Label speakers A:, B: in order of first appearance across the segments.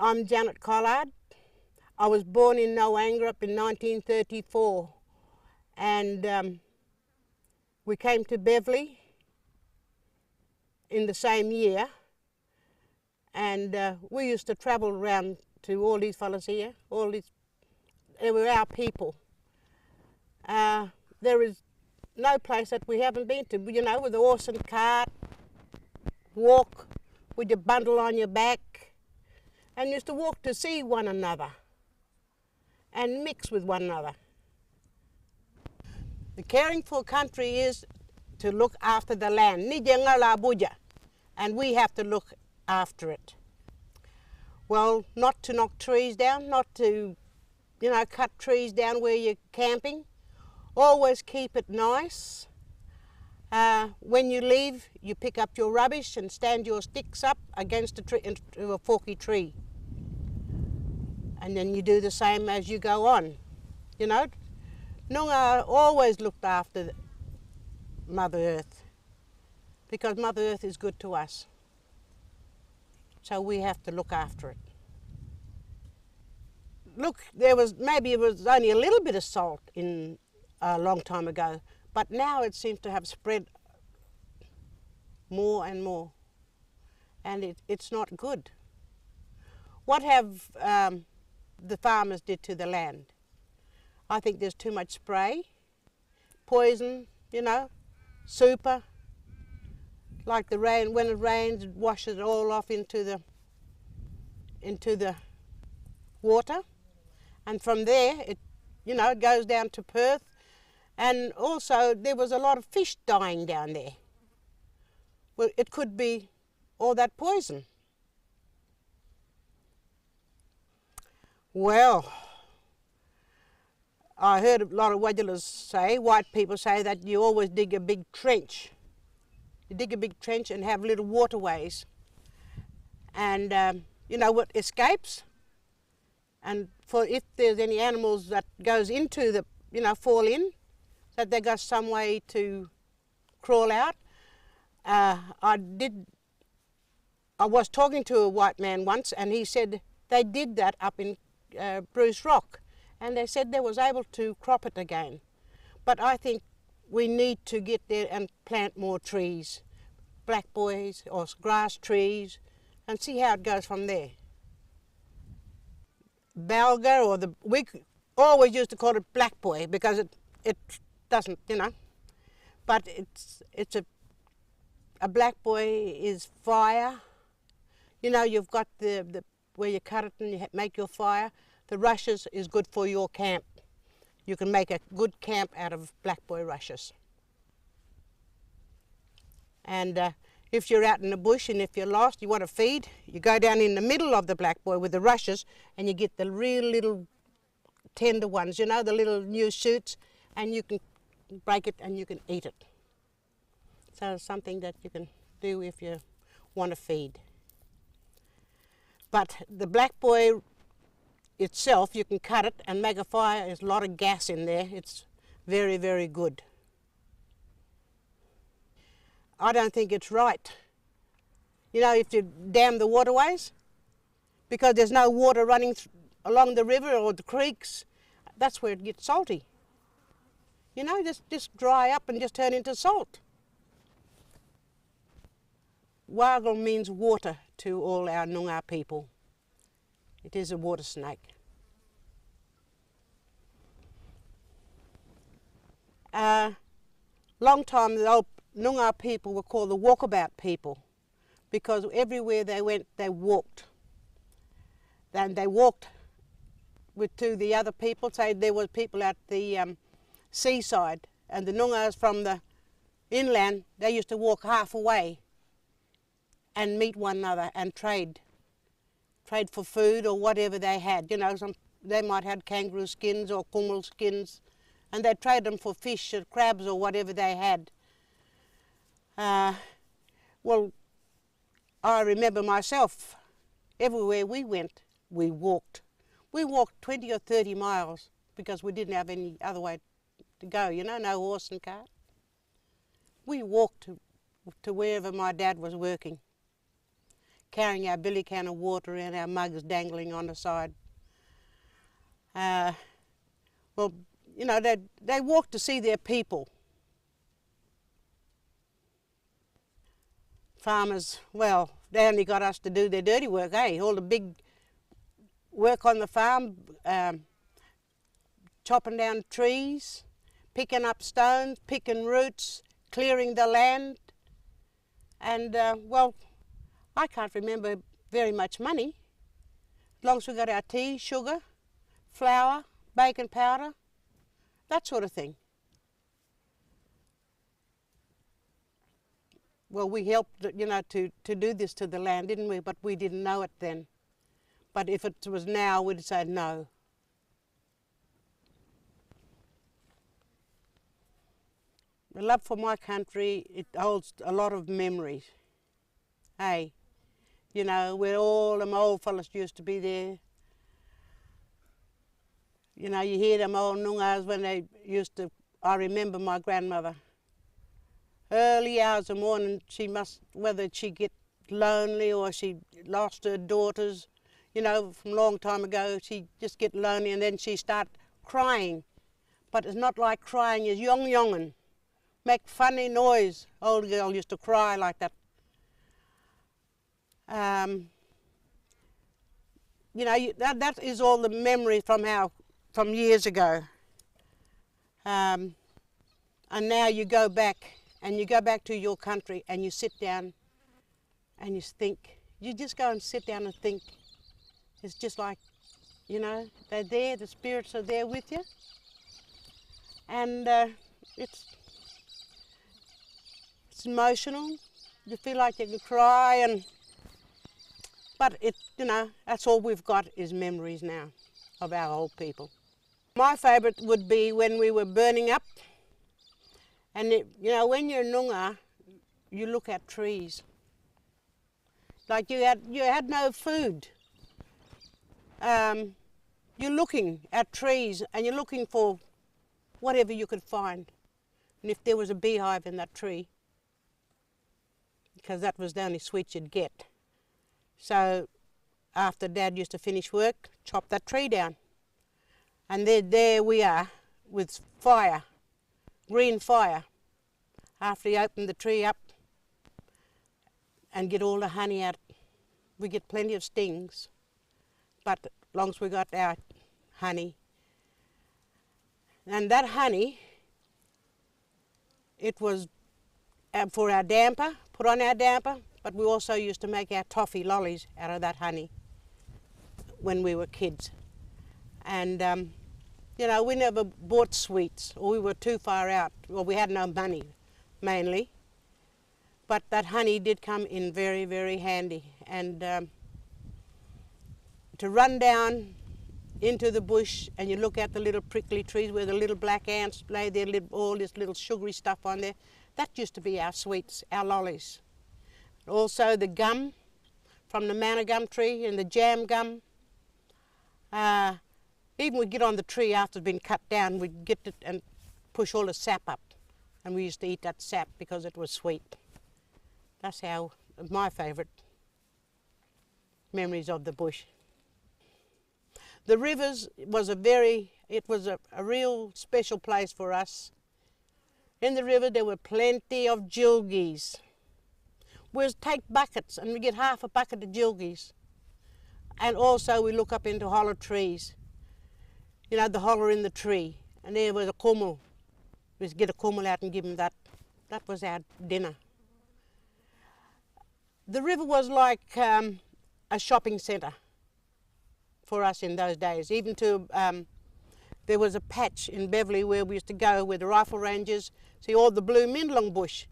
A: I'm Janet Collard. I was born in Noangrup in 1934, and we came to Beverley in the same year, and we used to travel around to all these fellas here. They were our people. There is no place that we haven't been to, you know, with a horse and cart, walk with your bundle on your back, and used to walk to see one another and mix with one another. The caring for country is to look after the land, and we have to look after it. Well, not to knock trees down, not to, you know, cut trees down where you're camping. Always keep it nice. When you leave, you pick up your rubbish and stand your sticks up against a forky tree. And then you do the same as you go on. You know, Noongar always looked after Mother Earth because Mother Earth is good to us. So we have to look after it. Look, maybe it was only a little bit of salt in a long time ago, but now it seems to have spread more and more, and it's not good. What have the farmers did to the land? I think there's too much spray, poison, you know, super. Like the rain, when it rains, it washes it all off into the water, and from there it goes down to Perth. And also there was a lot of fish dying down there. Well, it could be all that poison. Well, I heard a lot of Waglers say, white people say, that you always dig a big trench. You dig a big trench and have little waterways. And you know what escapes? And for if there's any animals that goes into the, fall in, that they got some way to crawl out. I was talking to a white man once, and he said they did that up in Bruce Rock, and they said they was able to crop it again. But I think we need to get there and plant more trees, black boys or grass trees, and see how it goes from there. Balga, or we always used to call it black boy because it doesn't, but it's a black boy is fire. You've got the where you cut it and you make your fire. The rushes is good for your camp. You can make a good camp out of black boy rushes. And if you're out in the bush and if you're lost, you want to feed, you go down in the middle of the black boy with the rushes, and you get the real little tender ones, the little new shoots, and you can break it and you can eat it. So it's something that you can do if you want to feed. But the black boy itself, you can cut it and make a fire. There's a lot of gas in there. It's very, very good. I don't think it's right, if you dam the waterways, because there's no water running along the river or the creeks. That's where it gets salty. Just dry up and just turn into salt. Wagle means water to all our Noongar people. It is a water snake. Long time the old Noongar people were called the walkabout people, because everywhere they went they walked. Then they walked to the other people. Say there were people at the seaside, and the Noongars from the inland, they used to walk half away and meet one another and trade for food or whatever they had. They might have kangaroo skins or kumul skins, and they'd trade them for fish or crabs or whatever they had. Well, I remember myself, everywhere we went, we walked. We walked 20 or 30 miles because we didn't have any other way to go, no horse and cart. We walked to wherever my dad was working. carrying our billy can of water and our mugs dangling on the side. Well, you know, they walk to see their people. Farmers, well, they only got us to do their dirty work, eh? All the big work on the farm, chopping down trees, picking up stones, picking roots, clearing the land. And, well, I can't remember very much money. As long as we got our tea, sugar, flour, baking powder, that sort of thing. Well, we helped, you know, to do this to the land, didn't we? But we didn't know it then. But if it was now, we'd say no. The love for my country, it holds a lot of memories. Hey, you know, where all them old fellas used to be there. You know, you hear them old Noongars when they used to, I remember my grandmother. Early hours of the morning, she must, whether she get lonely or she lost her daughters, you know, from a long time ago, she just get lonely and then she start crying. But it's not like crying as young, make funny noise. Old girl used to cry like that. You know, that is all the memory from years ago. And now you go back to your country and you sit down and you think, you just go and sit down and think. It's just like, you know, they're there, the spirits are there with you. And it's emotional. You feel like you can cry, but you know, that's all we've got is memories now of our old people. My favourite would be when we were burning up. And you know, when you're Noongar, you look at trees. Like you had no food. You're looking at trees and you're looking for whatever you could find. And if there was a beehive in that tree, because that was the only sweet you'd get. So after Dad used to finish work, chop that tree down. And there we are with fire, green fire. After you open the tree up and get all the honey out, we get plenty of stings, but as long as we got our honey. And that honey, it was for our damper, put on our damper, but we also used to make our toffee lollies out of that honey when we were kids. And you know, we never bought sweets, or we were too far out. Well, we had no money, mainly. But that honey did come in very, very handy. And to run down into the bush and you look at the little prickly trees where the little black ants lay there, all this little sugary stuff on there, that used to be our sweets, our lollies. Also the gum from the manna gum tree and the jam gum. Even we'd get on the tree after it's been cut down, we'd get it and push all the sap up. And we used to eat that sap because it was sweet. That's my favourite memories of the bush. The rivers was it was a real special place for us. In the river there were plenty of jilgies. We'd take buckets and we get half a bucket of jilgies. And also we look up into hollow trees. You know, the holler in the tree. And there was a kummel. We'd get a kummel out and give them that. That was our dinner. The river was like a shopping centre for us in those days. Even to, there was a patch in Beverley where we used to go with the rifle rangers, see all the blue mindlong bush.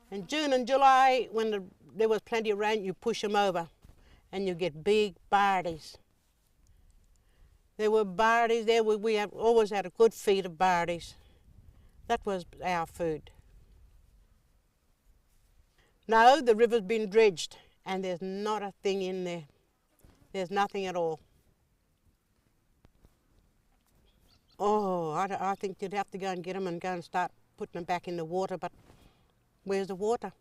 A: In June and July, when there was plenty of rain, you push them over and you get big bardies. There were bardies there. We have always had a good feed of bardies. That was our food. No, the river's been dredged and there's not a thing in there. There's nothing at all. Oh, I think you'd have to go and get them and go and start putting them back in the water, but where's the water?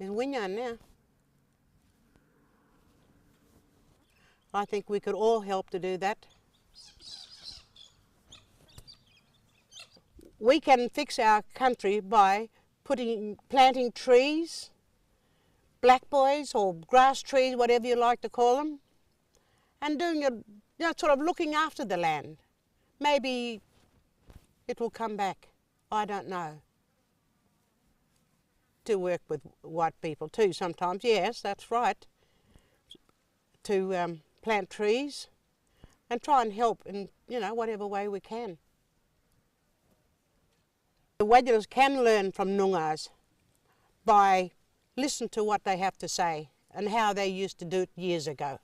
A: There's winyan now. I think we could all help to do that. We can fix our country by planting trees, black boys or grass trees, whatever you like to call them, and doing sort of looking after the land. Maybe it will come back. I don't know. To work with white people too sometimes. Yes, that's right. To plant trees and try and help in whatever way we can. The Wagles can learn from Noongars by listening to what they have to say and how they used to do it years ago.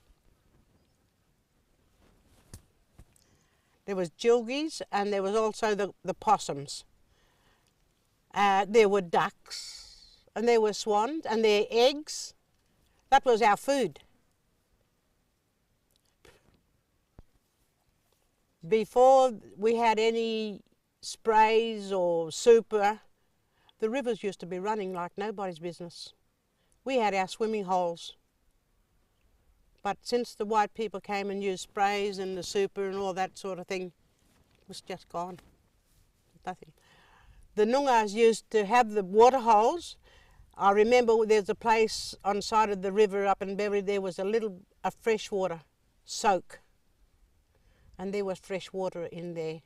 A: There was jilgies and there was also the possums. There were ducks and there were swans and their eggs. That was our food. Before we had any sprays or super, the rivers used to be running like nobody's business. We had our swimming holes. But since the white people came and used sprays and the super and all that sort of thing, it was just gone. Nothing. The Noongars used to have the water holes. I remember there's a place on the side of the river up in Beverley, there was a freshwater soak. And there was fresh water in there.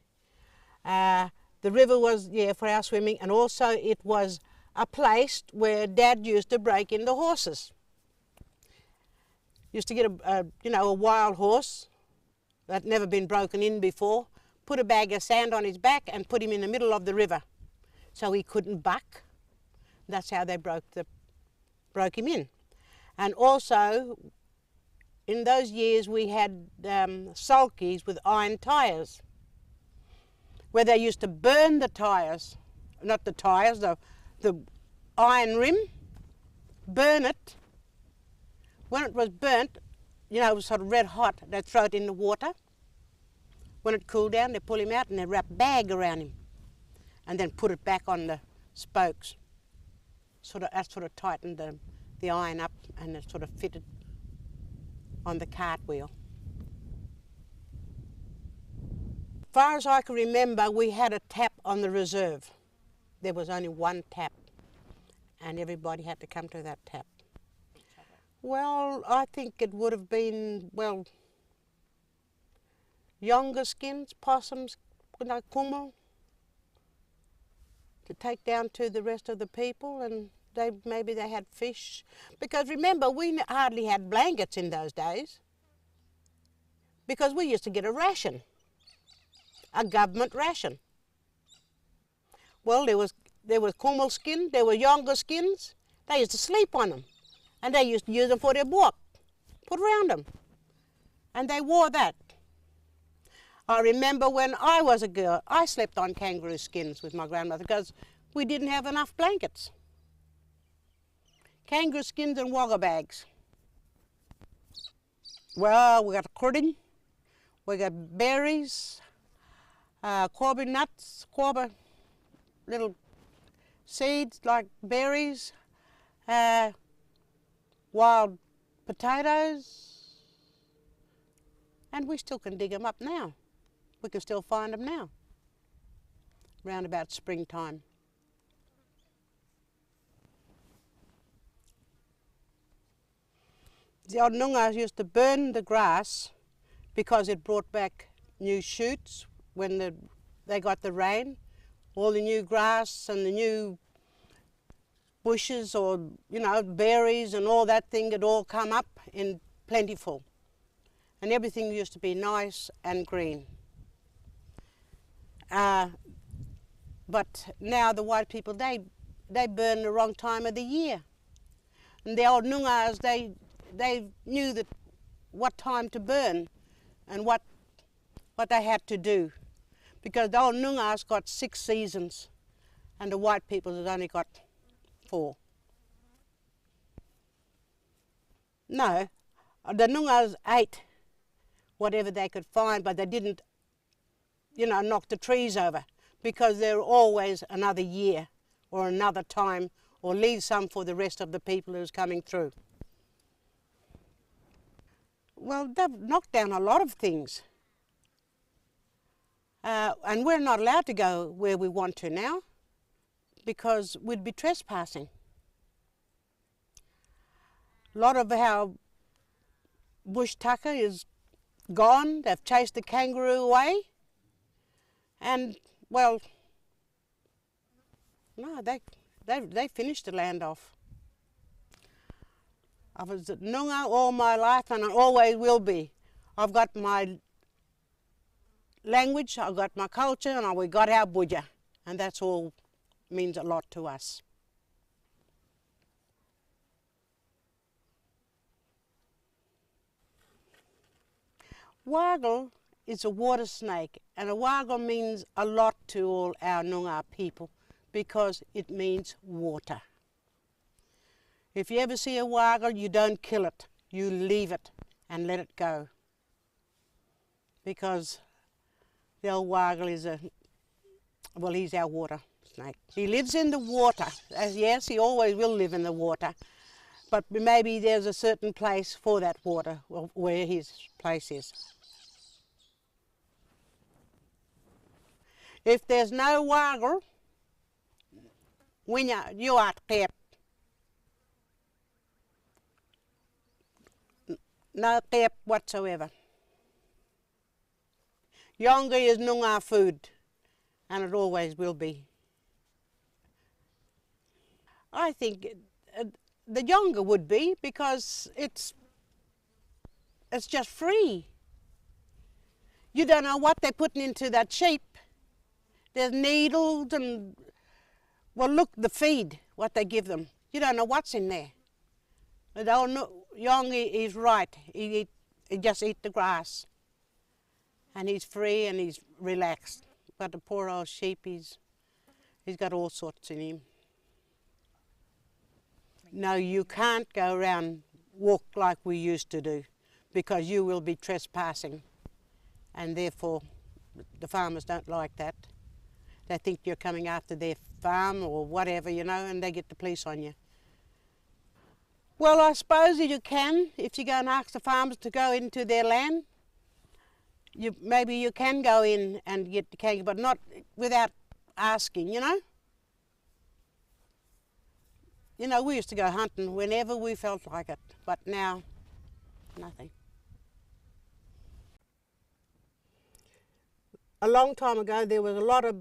A: The river was, for our swimming, and also it was a place where Dad used to break in the horses. Used to get a wild horse that never been broken in before, put a bag of sand on his back and put him in the middle of the river so he couldn't buck. That's how they broke him in. And also, in those years we had sulkies with iron tyres, where they used to burn the tyres, not the tyres, the iron rim, burn it. When it was burnt, it was sort of red hot, they'd throw it in the water. When it cooled down, they'd pull him out and they'd wrap a bag around him and then put it back on the spokes. That sort of tightened the iron up and it sort of fitted on the cartwheel. As far as I can remember, we had a tap on the reserve. There was only one tap and everybody had to come to that tap. Well, I think it would have been, younger skins, possums, kummel, to take down to the rest of the people, and maybe they had fish. Because remember, we hardly had blankets in those days because we used to get a ration, a government ration. Well, there was kummel skin, there were younger skins. They used to sleep on them. And they used to use them for their walk, put around them. And they wore that. I remember when I was a girl, I slept on kangaroo skins with my grandmother because we didn't have enough blankets. Kangaroo skins and wagga bags. Well, we got pudding, we got berries, quabba nuts, little seeds like berries, wild potatoes, and we still can dig them up now. We can still find them now, round about springtime. The old Noongars used to burn the grass because it brought back new shoots when they got the rain. All the new grass and the new bushes or, berries and all that thing had all come up in plentiful. And everything used to be nice and green. But now the white people, they burn the wrong time of the year. And the old Noongars, they knew what time to burn and what they had to do. Because the old Noongars got 6 seasons and the white people had only got 4. No, the Noongars ate whatever they could find, but they didn't, knock the trees over because there were always another year or another time or leave some for the rest of the people who's coming through. Well, they've knocked down a lot of things. And we're not allowed to go where we want to now because we'd be trespassing. A lot of our bush tucker is gone. They've chased the kangaroo away. And, well, no, they finished the land off. I was at Noongar all my life and I always will be. I've got my language, I've got my culture, and we got our budja. And that's all means a lot to us. Wagle is a water snake, and a wagle means a lot to all our Noongar people because it means water. If you ever see a wagle, you don't kill it, you leave it and let it go. Because the old wagle is he's our water snake. He lives in the water. Yes, he always will live in the water. But maybe there's a certain place for that water, where his place is. If there's no wagle, you are kept. No kept whatsoever. Yonga is Noongar food, and it always will be. I think the yonga would be because it's just free. You don't know what they're putting into that sheep. There's needles and, well, look, the feed, what they give them. You don't know what's in there. But yonga is right. He just eat the grass. And he's free and he's relaxed. But the poor old sheep, he's got all sorts in him. No, you can't go around, walk like we used to do, because you will be trespassing. And therefore, the farmers don't like that. They think you're coming after their farm or whatever, you know, and they get the police on you. Well, I suppose you can, if you go and ask the farmers to go into their land. Maybe you can go in and get the kangaroo, but not without asking, you know. You know, we used to go hunting whenever we felt like it, but now, nothing. A long time ago, there was a lot of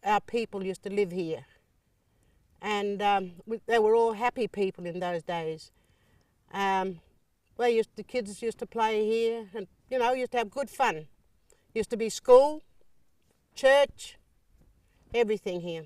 A: our people used to live here. And they were all happy people in those days. The kids used to play here and, you know, used to have good fun. Used to be school, church, everything here.